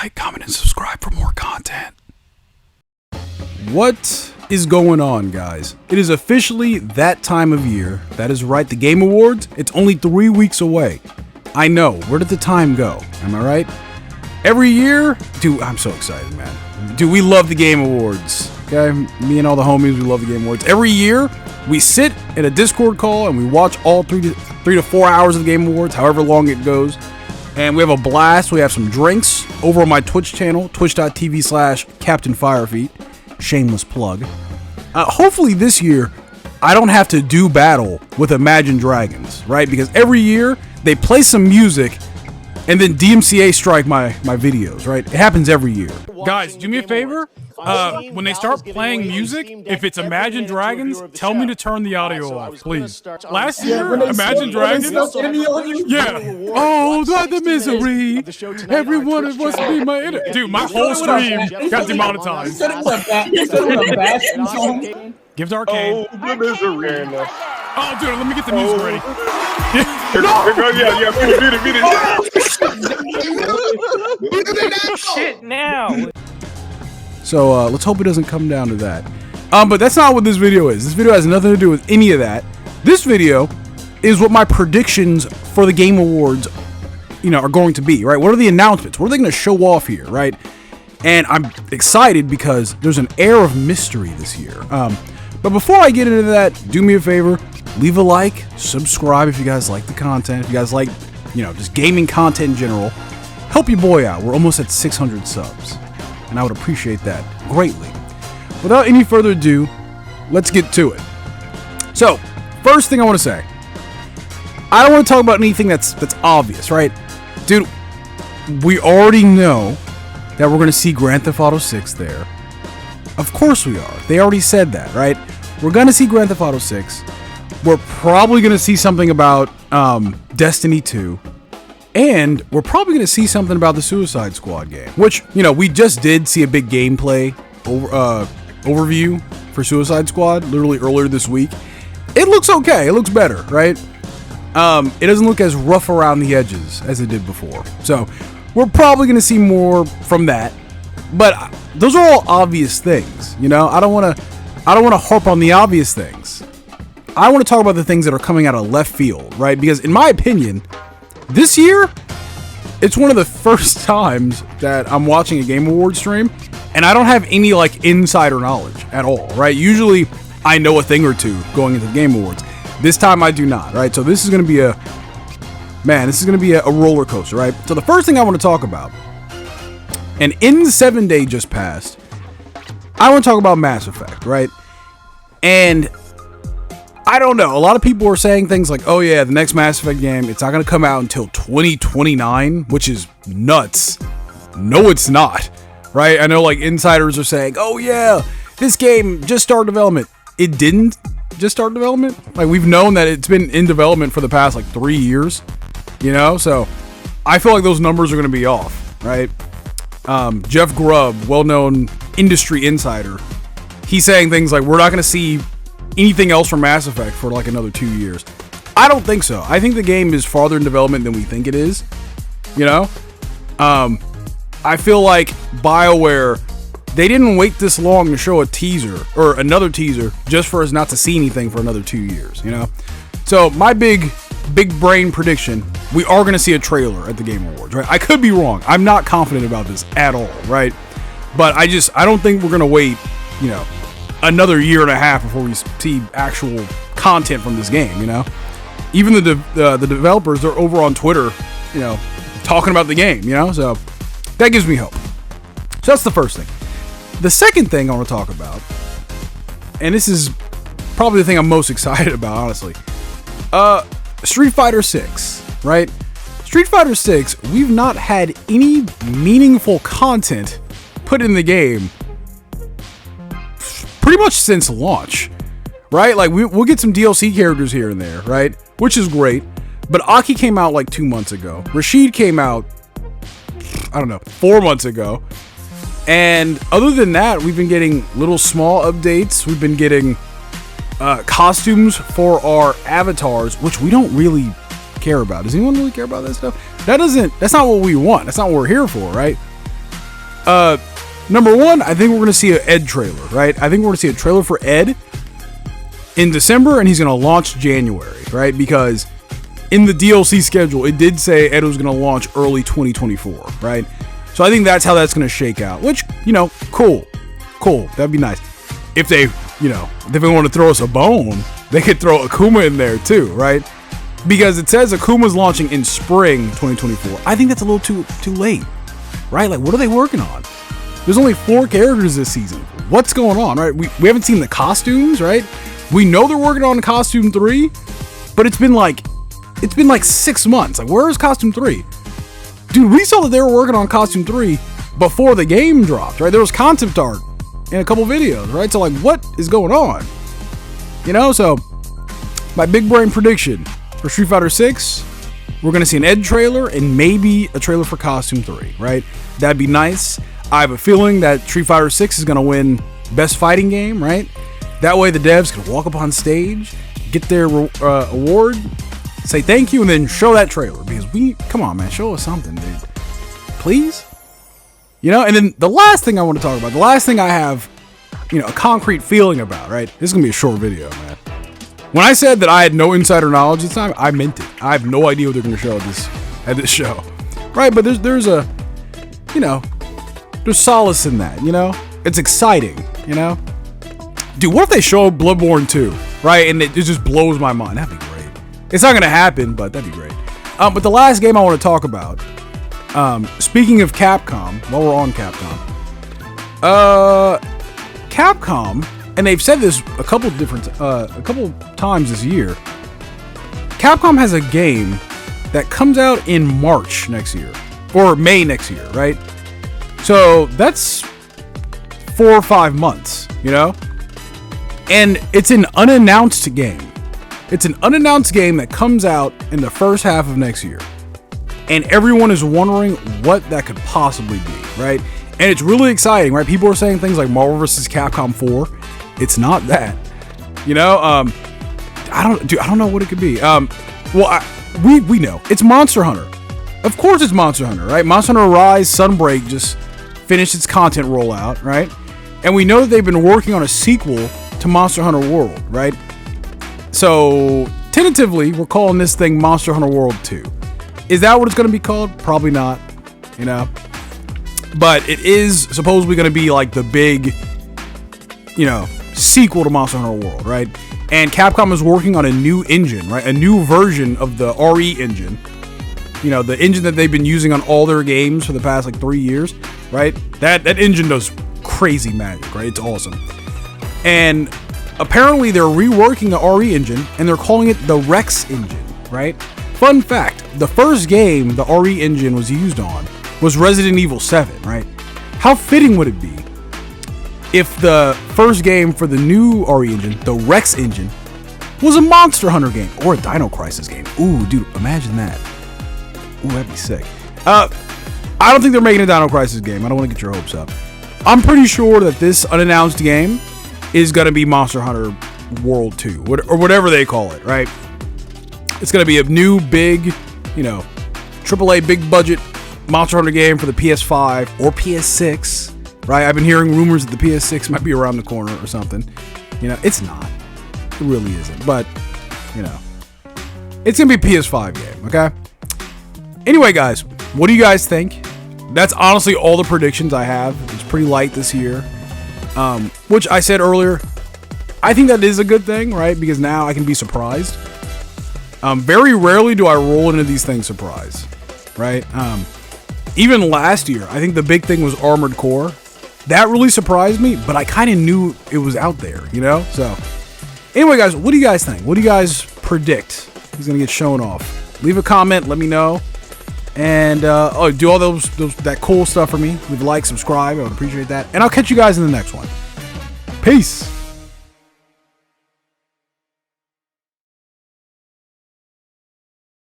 like, comment, and subscribe for more content. What is going on, guys? It is officially that time of year. That is right, the Game Awards. It's only 3 weeks away. I know, where did the time go? Am I right? Every year, dude, I'm so excited, man. Dude, we love the Game Awards, okay? Me and all the homies, we love the Game Awards. Every year, we sit in a Discord call and we watch all 3 to 4 hours of the Game Awards, however long it goes. And we have a blast. We have some drinks over on my Twitch channel, twitch.tv/CaptainFirefeet. Shameless plug. Hopefully this year, I don't have to do battle with Imagine Dragons, right? Because every year, they play some music and then DMCA strike my videos, right? It happens every year. Guys, do me a favor. When they start playing music, if it's Imagine Dragons, tell me to turn the audio off, please. Last year, Imagine Dragons. Yeah. Oh, the misery. Everyone wants to be my enemy. Dude, my whole stream got demonetized. Give to Arcane. Oh, the misery. Oh, dude, let me get the music ready. Shit now. So let's hope it doesn't come down to that. But that's not what this video is. This video has nothing to do with any of that. This video is what my predictions for the Game Awards, are going to be, right? What are the announcements? What are they going to show off here, right? And I'm excited because there's an air of mystery this year. But before I get into that, do me a favor, leave a like, subscribe if you guys like the content, if you guys like, just gaming content in general. Help your boy out. We're almost at 600 subs, and I would appreciate that greatly. Without any further ado, let's get to it. So, first thing I want to say, I don't want to talk about anything that's obvious, right? Dude, we already know that we're going to see Grand Theft Auto 6 there. Of course we are. They already said that, right? We're going to see Grand Theft Auto 6. We're probably going to see something about Destiny 2. And we're probably going to see something about the Suicide Squad game. Which, we just did see a big gameplay overview for Suicide Squad literally earlier this week. It looks okay. It looks better, right? It doesn't look as rough around the edges as it did before. So, we're probably going to see more from that. But those are all obvious things, I don't want to harp on the obvious things. I want to talk about the things that are coming out of left field, right? Because in my opinion, this year, it's one of the first times that I'm watching a Game Awards stream and I don't have any insider knowledge at all, right? Usually I know a thing or two going into the Game Awards. This time I do not, right? So this is going to be a roller coaster, right? So the first thing I want to talk about, and in 7 Day just passed, I want to talk about Mass Effect, right? And I don't know. A lot of people are saying things like, oh yeah, the next Mass Effect game, it's not going to come out until 2029, which is nuts. No, it's not, right? I know insiders are saying, oh yeah, this game just started development. It didn't just start development. We've known that it's been in development for the past 3 years, So I feel like those numbers are going to be off, right? Jeff Grubb, well-known industry insider, he's saying things like, we're not going to see anything else from Mass Effect for another 2 years. I don't think so. I think the game is farther in development than we think it is. I feel like BioWare, they didn't wait this long to show a teaser or another teaser just for us not to see anything for another 2 years, So my big brain prediction, we are going to see a trailer at the Game Awards, right? I could be wrong. I'm not confident about this at all, right? But I don't think we're going to wait, another year and a half before we see actual content from this game, Even the developers are over on Twitter, talking about the game, So that gives me hope. So that's the first thing. The second thing I want to talk about, and this is probably the thing I'm most excited about, honestly. Street Fighter 6, right? Street Fighter 6, we've not had any meaningful content put in the game pretty much since launch, right? We'll get some DLC characters here and there, right? Which is great. But Aki came out 2 months ago. Rashid came out, 4 months ago. And other than that, we've been getting little small updates. We've been getting costumes for our avatars, which we don't really care about. Does anyone really care about that stuff? That's not what we want. That's not what we're here for, right? Number one, I think we're going to see an Ed trailer, right? I think we're going to see a trailer for Ed in December, and he's going to launch January, right? Because in the DLC schedule, it did say Ed was going to launch early 2024, right? So I think that's how that's going to shake out, which, cool. That'd be nice. If they, if they want to throw us a bone, they could throw Akuma in there too, right? Because it says Akuma's launching in spring 2024. I think that's a little too late, right? Like, what are they working on? There's only 4 characters this season. What's going on, right? We haven't seen the costumes, right? We know they're working on Costume 3, but it's been like 6 months. Like, where is Costume 3? Dude, we saw that they were working on Costume 3 before the game dropped, right? There was concept art in a couple videos, right? So, like, what is going on? So my big brain prediction for Street Fighter 6, we're going to see an Ed trailer and maybe a trailer for Costume 3, right? That'd be nice. I have a feeling that Street Fighter 6 is going to win Best Fighting Game, right? That way the devs can walk up on stage, get their award, say thank you, and then show that trailer. Because come on, man, show us something, dude. Please? And then the last thing I want to talk about, the last thing I have, a concrete feeling about, right? This is going to be a short video, man. When I said that I had no insider knowledge this time, I meant it. I have no idea what they're going to show at this show. Right? But there's a, there's solace in that, It's exciting, Dude, what if they show Bloodborne 2, right? And it just blows my mind. That'd be great. It's not going to happen, but that'd be great. But the last game I want to talk about, speaking of Capcom, while we're on Capcom, and they've said this a couple times this year, Capcom has a game that comes out in March next year, or May next year, right? So that's 4 or 5 months, And it's an unannounced game. It's an unannounced game that comes out in the first half of next year. And everyone is wondering what that could possibly be, right? And it's really exciting, right? People are saying things like Marvel vs. Capcom 4. It's not that. I don't know what it could be. We know. It's Monster Hunter. Of course it's Monster Hunter, right? Monster Hunter Rise Sunbreak just finished its content rollout, right? And we know that they've been working on a sequel to Monster Hunter World, right? So, tentatively, we're calling this thing Monster Hunter World 2. Is that what it's going to be called? Probably not, But it is supposedly going to be like the big, sequel to Monster Hunter World, right? And Capcom is working on a new engine, right? A new version of the RE engine. The engine that they've been using on all their games for the past 3 years, right? That engine does crazy magic, right? It's awesome. And apparently they're reworking the RE engine and they're calling it the Rex engine, right? Fun fact, the first game the RE engine was used on was Resident Evil 7, right? How fitting would it be if the first game for the new RE engine, the Rex engine, was a Monster Hunter game or a Dino Crisis game? Ooh, dude, imagine that. Ooh, that'd be sick. I don't think they're making a Dino Crisis game. I don't want to get your hopes up. I'm pretty sure that this unannounced game is going to be Monster Hunter World 2, or whatever they call it, right? It's going to be a new big, AAA big budget Monster Hunter game for the PS5 or PS6, right? I've been hearing rumors that the PS6 might be around the corner or something. It's not. It really isn't. But, it's going to be a PS5 game, okay? Anyway, guys, what do you guys think? That's honestly all the predictions I have. It's pretty light this year. Which I said earlier, I think that is a good thing, right? Because now I can be surprised. Very rarely do I roll into these things surprised, right? Even last year, I think the big thing was Armored Core. That really surprised me, but I kind of knew it was out there, So, anyway, guys, what do you guys think? What do you guys predict is going to get shown off? Leave a comment, let me know. And do all that cool stuff for me. Leave a like, subscribe. I would appreciate that. And I'll catch you guys in the next one. Peace.